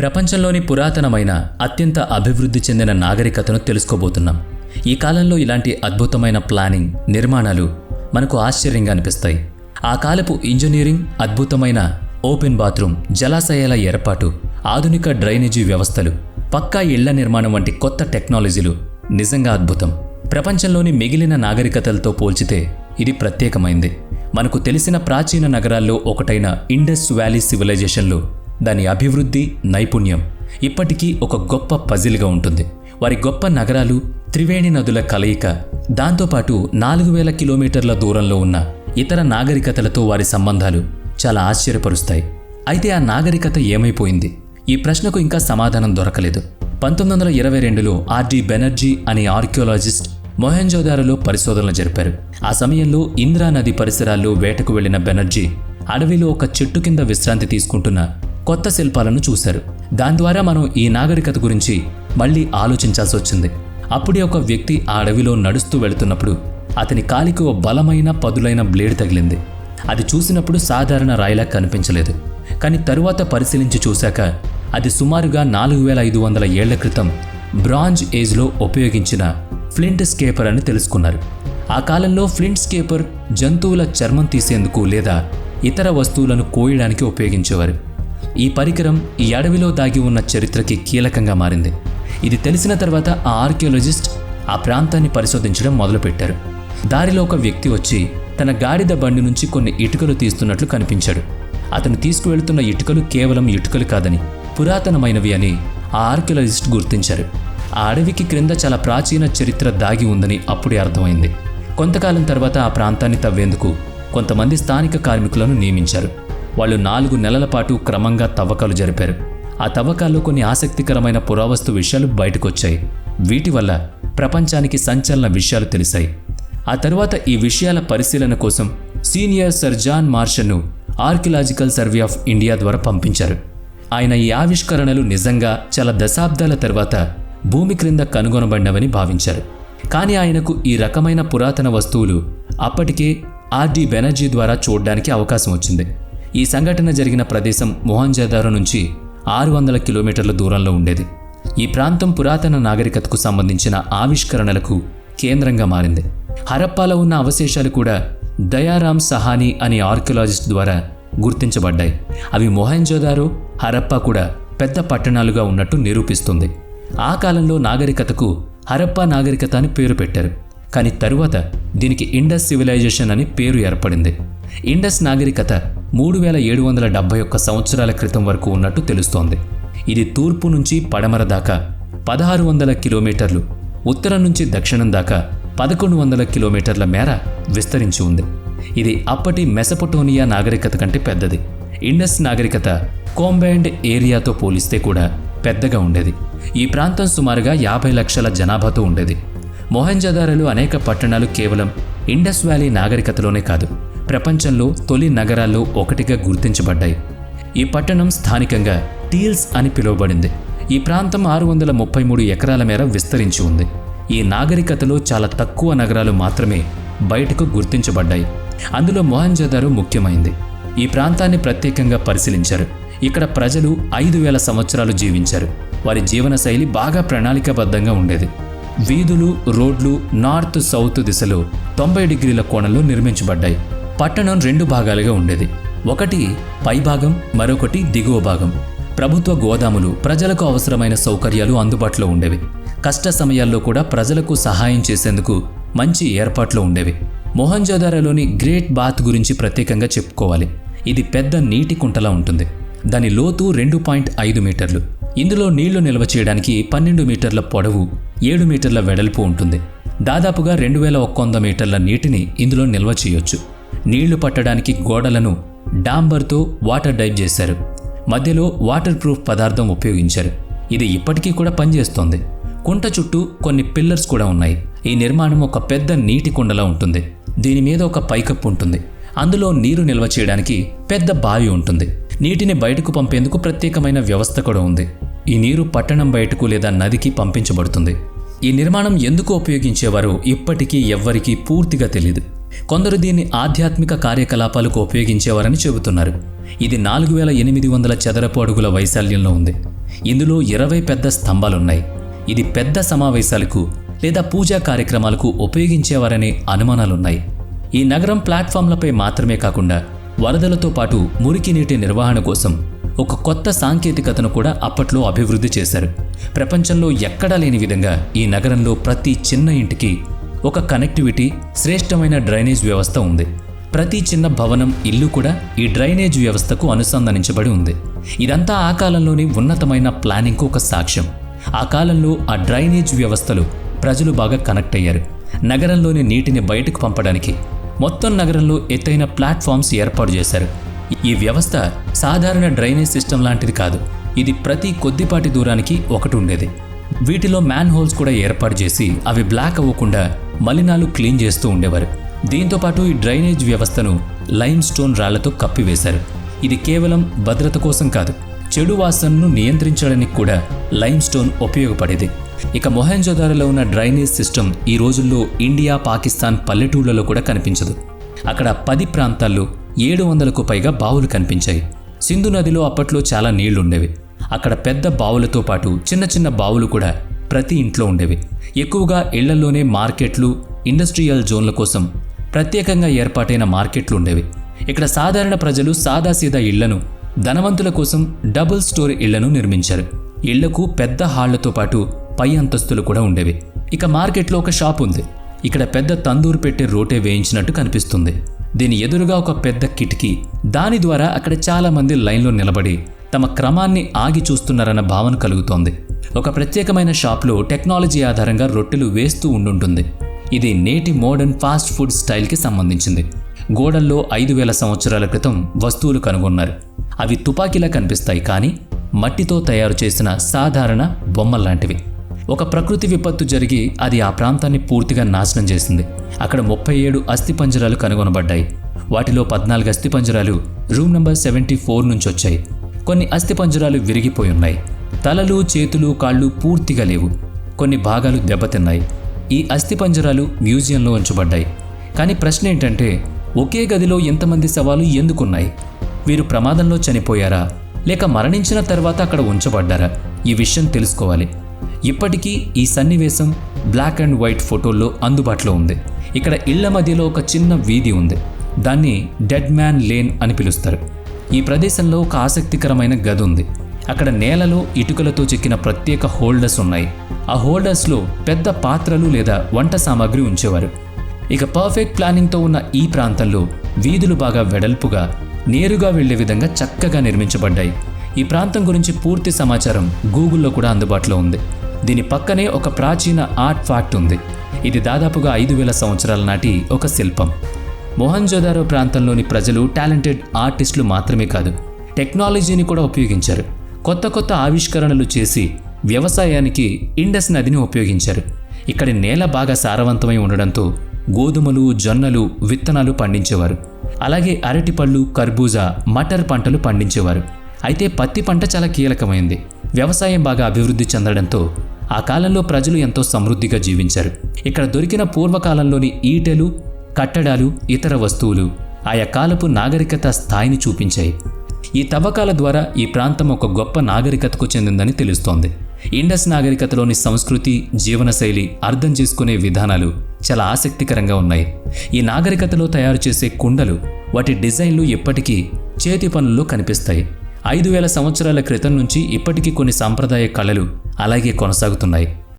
ప్రపంచంలోని పురాతనమైన అత్యంత అభివృద్ధి చెందిన నాగరికతను తెలుసుకోబోతున్నాం. ఈ కాలంలో ఇలాంటి అద్భుతమైన ప్లానింగ్, నిర్మాణాలు మనకు ఆశ్చర్యంగా అనిపిస్తాయి. ఆ కాలపు ఇంజనీరింగ్, అద్భుతమైన ఓపెన్ బాత్రూమ్, జలాశయాల ఏర్పాటు, ఆధునిక డ్రైనేజీ వ్యవస్థలు, పక్కా ఇళ్ల నిర్మాణం వంటి కొత్త టెక్నాలజీలు నిజంగా అద్భుతం. ప్రపంచంలోని మిగిలిన నాగరికతలతో పోల్చితే ఇది ప్రత్యేకమైంది. మనకు తెలిసిన ప్రాచీన నగరాల్లో ఒకటైన ఇండస్ వ్యాలీ సివిలైజేషన్లో దాని అభివృద్ధి, నైపుణ్యం ఇప్పటికీ ఒక గొప్ప పజిల్గా ఉంటుంది. వారి గొప్ప నగరాలు, త్రివేణి నదుల కలయిక, దాంతోపాటు 4000 కిలోమీటర్ల దూరంలో ఉన్న ఇతర నాగరికతలతో వారి సంబంధాలు చాలా ఆశ్చర్యపరుస్తాయి. అయితే ఆ నాగరికత ఏమైపోయింది? ఈ ప్రశ్నకు ఇంకా సమాధానం దొరకలేదు. 1922లో ఆర్డి బెనర్జీ అనే ఆర్కియాలజిస్ట్ మొహెంజోదారోలో పరిశోధనలు జరిపారు. ఆ సమయంలో ఇంద్రా నది పరిసరాల్లో వేటకు వెళ్లిన బెనర్జీ అడవిలో ఒక చెట్టు కింద విశ్రాంతి తీసుకుంటున్న కొత్త శిల్పాలను చూశారు. దాని ద్వారా మనం ఈ నాగరికత గురించి మళ్లీ ఆలోచించాల్సి వచ్చింది. అప్పుడే ఒక వ్యక్తి ఆ అడవిలో నడుస్తూ వెళుతున్నప్పుడు అతని కాలికి ఓ బలమైన పదులైన బ్లేడ్ తగిలింది. అది చూసినప్పుడు సాధారణ రాయిలా కనిపించలేదు. కానీ తరువాత పరిశీలించి చూశాక అది సుమారుగా 4500 ఏళ్ల క్రితం బ్రాంజ్ ఏజ్లో ఉపయోగించిన ఫ్లింట్ స్కేపర్ అని తెలుసుకున్నారు. ఆ కాలంలో ఫ్లింట్ స్కేపర్ జంతువుల చర్మం తీసేందుకు లేదా ఇతర వస్తువులను కోయడానికి ఉపయోగించేవారు. ఈ పరికరం ఈ అడవిలో దాగి ఉన్న చరిత్రకి కీలకంగా మారింది. ఇది తెలిసిన తర్వాత ఆ ఆర్కియాలజిస్ట్ ఆ ప్రాంతాన్ని పరిశోధించడం మొదలుపెట్టారు. దారిలో ఒక వ్యక్తి వచ్చి తన గాడిద బండి నుంచి కొన్ని ఇటుకలు తీస్తున్నట్లు కనిపించాడు. అతను తీసుకువెళ్తున్న ఇటుకలు కేవలం ఇటుకలు కాదని, పురాతనమైనవి అని ఆ ఆర్కియాలజిస్ట్ గుర్తించారు. ఆ అడవికి క్రింద చాలా ప్రాచీన చరిత్ర దాగి ఉందని అప్పుడే అర్థమైంది. కొంతకాలం తర్వాత ఆ ప్రాంతాన్ని తవ్వేందుకు కొంతమంది స్థానిక కార్మికులను నియమించారు. వాళ్ళు 4 నెలల పాటు క్రమంగా తవ్వకాలు జరిపారు. ఆ తవ్వకాల్లో కొన్ని ఆసక్తికరమైన పురావస్తు విషయాలు బయటకొచ్చాయి. వీటి వల్ల ప్రపంచానికి సంచలన విషయాలు తెలిసాయి. ఆ తరువాత ఈ విషయాల పరిశీలన కోసం సీనియర్ సర్ జాన్ మార్షన్ను ఆర్కియలాజికల్ సర్వే ఆఫ్ ఇండియా ద్వారా పంపించారు. ఆయన ఈ ఆవిష్కరణలు నిజంగా చాలా దశాబ్దాల తర్వాత భూమి క్రింద కనుగొనబడినవని భావించారు. కానీ ఆయనకు ఈ రకమైన పురాతన వస్తువులు అప్పటికే ఆర్డి బెనర్జీ ద్వారా చూడడానికి అవకాశం వచ్చింది. ఈ సంఘటన జరిగిన ప్రదేశం మొహంజోదారో నుంచి 600 కిలోమీటర్ల దూరంలో ఉండేది. ఈ ప్రాంతం పురాతన నాగరికతకు సంబంధించిన ఆవిష్కరణలకు కేంద్రంగా మారింది. హరప్పాలో ఉన్న అవశేషాలు కూడా దయారామ్ సహానీ అనే ఆర్కియాలజిస్ట్ ద్వారా గుర్తించబడ్డాయి. అవి మొహెంజోదారో, హరప్పా కూడా పెద్ద పట్టణాలుగా ఉన్నట్టు నిరూపిస్తుంది. ఆ కాలంలో నాగరికతకు హరప్పా నాగరికత అని పేరు పెట్టారు. కానీ తరువాత దీనికి ఇండస్ సివిలైజేషన్ అని పేరు ఏర్పడింది. ఇండస్ నాగరికత 3771 సంవత్సరాల క్రితం వరకు ఉన్నట్టు తెలుస్తోంది. ఇది తూర్పు నుంచి పడమర దాకా 1600 కిలోమీటర్లు, ఉత్తరం నుంచి దక్షిణం దాకా 1100 కిలోమీటర్ల మేర విస్తరించి ఉంది. ఇది అప్పటి మెసొపొటేమియా నాగరికత కంటే పెద్దది. ఇండస్ నాగరికత కోంబైన్డ్ ఏరియాతో పోలిస్తే కూడా పెద్దగా ఉండేది. ఈ ప్రాంతం సుమారుగా 50 లక్షల జనాభాతో ఉండేది. మొహెంజోదారోలో అనేక పట్టణాలు కేవలం ఇండస్ వ్యాలీ నాగరికతలోనే కాదు, ప్రపంచంలో తొలి నగరాల్లో ఒకటిగా గుర్తించబడ్డాయి. ఈ పట్టణం స్థానికంగా టీల్స్ అని పిలువబడింది. ఈ ప్రాంతం 633 ఎకరాల మేర విస్తరించి ఉంది. ఈ నాగరికతలో చాలా తక్కువ నగరాలు మాత్రమే బయటకు గుర్తించబడ్డాయి. అందులో మొహెంజోదారో ముఖ్యమైంది. ఈ ప్రాంతాన్ని ప్రత్యేకంగా పరిశీలించారు. ఇక్కడ ప్రజలు 5000 సంవత్సరాలు జీవించారు. వారి జీవన శైలి బాగా ప్రణాళికాబద్ధంగా ఉండేది. వీధులు, రోడ్లు నార్త్ సౌత్ దిశలో 90 డిగ్రీల కోణంలో నిర్మించబడ్డాయి. పట్టణం 2 భాగాలుగా ఉండేది. ఒకటి పైభాగం, మరొకటి దిగువ భాగం. ప్రభుత్వ గోదాములు, ప్రజలకు అవసరమైన సౌకర్యాలు అందుబాటులో ఉండేవి. కష్ట సమయాల్లో కూడా ప్రజలకు సహాయం చేసేందుకు మంచి ఏర్పాట్లు ఉండేవి. మొహెంజోదారోలోని గ్రేట్ బాత్ గురించి ప్రత్యేకంగా చెప్పుకోవాలి. ఇది పెద్ద నీటి కుంటలా ఉంటుంది. దాని లోతు 2.5 మీటర్లు. ఇందులో నీళ్లు నిల్వ చేయడానికి 12 మీటర్ల పొడవు, 7 మీటర్ల వెడల్పు ఉంటుంది. దాదాపుగా 2100 మీటర్ల నీటిని ఇందులో నిల్వ చేయొచ్చు. నీళ్లు పట్టడానికి గోడలను డాంబర్తో వాటర్ డైవ్ చేశారు. మధ్యలో వాటర్ ప్రూఫ్ పదార్థం ఉపయోగించారు. ఇది ఇప్పటికీ కూడా పనిచేస్తోంది. కుంట చుట్టూ కొన్ని పిల్లర్స్ కూడా ఉన్నాయి. ఈ నిర్మాణం ఒక పెద్ద నీటి కుండలా ఉంటుంది. దీని మీద ఒక పైకప్పు ఉంటుంది. అందులో నీరు నిల్వ చేయడానికి పెద్ద బావి ఉంటుంది. నీటిని బయటకు పంపేందుకు ప్రత్యేకమైన వ్యవస్థ కూడా ఉంది. ఈ నీరు పట్టణం బయటకు లేదా నదికి పంపించబడుతుంది. ఈ నిర్మాణం ఎందుకు ఉపయోగించేవారో ఇప్పటికీ ఎవ్వరికీ పూర్తిగా తెలియదు. కొందరు దీన్ని ఆధ్యాత్మిక కార్యకలాపాలకు ఉపయోగించేవారని చెబుతున్నారు. ఇది 4800 చదరపు అడుగుల వైశాల్యంలో ఉంది. ఇందులో 20 పెద్ద స్తంభాలున్నాయి. ఇది పెద్ద సమావేశాలకు లేదా పూజా కార్యక్రమాలకు ఉపయోగించేవారనే అనుమానాలున్నాయి. ఈ నగరం ప్లాట్ఫామ్లపై మాత్రమే కాకుండా వరదలతో పాటు మురికి నీటి నిర్వహణ కోసం ఒక కొత్త సాంకేతికతను కూడా అప్పట్లో అభివృద్ధి చేశారు. ప్రపంచంలో ఎక్కడా లేని విధంగా ఈ నగరంలో ప్రతి చిన్న ఇంటికి ఒక కనెక్టివిటీ, శ్రేష్టమైన డ్రైనేజ్ వ్యవస్థ ఉంది. ప్రతి చిన్న భవనం, ఇల్లు కూడా ఈ డ్రైనేజ్ వ్యవస్థకు అనుసంధానించబడి ఉంది. ఇదంతా ఆ కాలంలోని ఉన్నతమైన ప్లానింగ్కు ఒక సాక్ష్యం. ఆ కాలంలో ఆ డ్రైనేజ్ వ్యవస్థలో ప్రజలు బాగా కనెక్ట్ అయ్యారు. నగరంలోని నీటిని బయటకు పంపడానికి మొత్తం నగరంలో ఎత్తైన ప్లాట్ఫామ్స్ ఏర్పాటు చేశారు. ఈ వ్యవస్థ సాధారణ డ్రైనేజ్ సిస్టమ్ లాంటిది కాదు. ఇది ప్రతి కొద్దిపాటి దూరానికి ఒకటి ఉండేది. వీటిలో మ్యాన్ హోల్స్ కూడా ఏర్పాటు చేసి అవి బ్లాక్ అవ్వకుండా మలినాలు క్లీన్ చేస్తూ ఉండేవారు. దీంతోపాటు ఈ డ్రైనేజ్ వ్యవస్థను లైమ్ స్టోన్ రాళ్లతో కప్పివేశారు. ఇది కేవలం భద్రత కోసం కాదు, చెడు వాసనను నియంత్రించడానికి కూడా లైమ్ స్టోన్ ఉపయోగపడేది. ఇక మొహెంజోదారోలో ఉన్న డ్రైనేజ్ సిస్టమ్ ఈ రోజుల్లో ఇండియా, పాకిస్తాన్ పల్లెటూళ్లలో కూడా కనిపించదు. అక్కడ 10 ప్రాంతాల్లో 700కు పైగా బావులు కనిపించాయి. సింధు నదిలో అప్పట్లో చాలా నీళ్లుండేవి. అక్కడ పెద్ద బావులతో పాటు చిన్న చిన్న బావులు కూడా ప్రతి ఇంట్లో ఉండేవి. ఎక్కువగా ఇళ్లలోనే మార్కెట్లు, ఇండస్ట్రియల్ జోన్ల కోసం ప్రత్యేకంగా ఏర్పాటైన మార్కెట్లు ఉండేవి. ఇక్కడ సాధారణ ప్రజలు సాదాసీదా ఇళ్లను, ధనవంతుల కోసం డబుల్ స్టోరీ ఇళ్లను నిర్మించారు. ఇళ్లకు పెద్ద హాళ్లతో పాటు పై అంతస్తులు కూడా ఉండేవి. ఇక మార్కెట్లో ఒక షాప్ ఉంది. ఇక్కడ పెద్ద తందూరు పెట్టే రోటే వేయించినట్టు కనిపిస్తుంది. దీని ఎదురుగా ఒక పెద్ద కిటికీ. దాని ద్వారా అక్కడ చాలా మంది లైన్లో నిలబడి తమ క్రమాన్ని ఆగి చూస్తున్నారన్న భావన కలుగుతోంది. ఒక ప్రత్యేకమైన షాప్లో టెక్నాలజీ ఆధారంగా రొట్టెలు వేస్తూ ఉండుంటుంది. ఇది నేటి మోడర్న్ ఫాస్ట్ ఫుడ్ స్టైల్కి సంబంధించింది. గోడల్లో 5000 సంవత్సరాల క్రితం వస్తువులు కనుగొన్నారు. అవి తుపాకీలా కనిపిస్తాయి, కానీ మట్టితో తయారు చేసిన సాధారణ బొమ్మల్లాంటివి. ఒక ప్రకృతి విపత్తు జరిగి అది ఆ ప్రాంతాన్ని పూర్తిగా నాశనం చేసింది. అక్కడ 37 అస్థిపంజరాలు కనుగొనబడ్డాయి. వాటిలో 14 అస్థిపంజరాలు రూమ్ నంబర్ 74 నుంచి వచ్చాయి. కొన్ని అస్థిపంజరాలు విరిగిపోయి ఉన్నాయి. తలలు, చేతులు, కాళ్ళు పూర్తిగా లేవు. కొన్ని భాగాలు దెబ్బతిన్నాయి. ఈ అస్థిపంజరాలు మ్యూజియంలో ఉంచబడ్డాయి. కానీ ప్రశ్న ఏంటంటే, ఒకే గదిలో ఎంతమంది శవాలు ఎందుకున్నాయి? వీరు ప్రమాదంలో చనిపోయారా, లేక మరణించిన తర్వాత అక్కడ ఉంచబడ్డారా? ఈ విషయం తెలుసుకోవాలి. ఇప్పటికీ ఈ సన్నివేశం బ్లాక్ అండ్ వైట్ ఫోటోల్లో అందుబాటులో ఉంది. ఇక్కడ ఇళ్ల మధ్యలో ఒక చిన్న వీధి ఉంది. దాన్ని డెడ్ మ్యాన్ లేన్ అని పిలుస్తారు. ఈ ప్రదేశంలో ఒక ఆసక్తికరమైన గది ఉంది. అక్కడ నేలలో ఇటుకలతో చెక్కిన ప్రత్యేక హోల్డర్స్ ఉన్నాయి. ఆ హోల్డర్స్లో పెద్ద పాత్రలు లేదా వంట సామాగ్రి ఉంచేవారు. ఇక పర్ఫెక్ట్ ప్లానింగ్తో ఉన్న ఈ ప్రాంతంలో వీధులు బాగా వెడల్పుగా, నేరుగా వెళ్లే విధంగా చక్కగా నిర్మించబడ్డాయి. ఈ ప్రాంతం గురించి పూర్తి సమాచారం గూగుల్లో కూడా అందుబాటులో ఉంది. దీని పక్కనే ఒక ప్రాచీన ఆర్ట్ ఫ్యాక్ట్ ఉంది. ఇది దాదాపుగా 5000 సంవత్సరాల నాటి ఒక శిల్పం. మొహంజోదారో ప్రాంతంలోని ప్రజలు టాలెంటెడ్ ఆర్టిస్టులు మాత్రమే కాదు, టెక్నాలజీని కూడా ఉపయోగించారు. కొత్త కొత్త ఆవిష్కరణలు చేసి వ్యవసాయానికి ఇండస్ నదిని ఉపయోగించారు. ఇక్కడి నేల బాగా సారవంతమై ఉండడంతో గోధుమలు, జొన్నలు, విత్తనాలు పండించేవారు. అలాగే అరటిపళ్ళు, కర్బూజా, మటర్ పంటలు పండించేవారు. అయితే పత్తి పంట చాలా కీలకమైంది. వ్యవసాయం బాగా అభివృద్ధి చెందడంతో ఆ కాలంలో ప్రజలు ఎంతో సమృద్ధిగా జీవించారు. ఇక్కడ దొరికిన పూర్వకాలంలోని ఈటెలు, కట్టడాలు, ఇతర వస్తువులు ఆయా కాలపు నాగరికత స్థాయిని చూపించాయి. ఈ తవ్వకాల ద్వారా ఈ ప్రాంతం ఒక గొప్ప నాగరికతకు చెందిందని తెలుస్తోంది. ఇండస్ నాగరికతలోని సంస్కృతి, జీవనశైలి, అర్థం చేసుకునే విధానాలు చాలా ఆసక్తికరంగా ఉన్నాయి. ఈ నాగరికతలో తయారు చేసే కుండలు, వాటి డిజైన్లు ఎప్పటికీ చేతి పనుల్లో కనిపిస్తాయి. 5000 సంవత్సరాల క్రితం నుంచి ఇప్పటికీ కొన్ని సాంప్రదాయ కళలు అలాగే కొనసాగుతున్నాయి.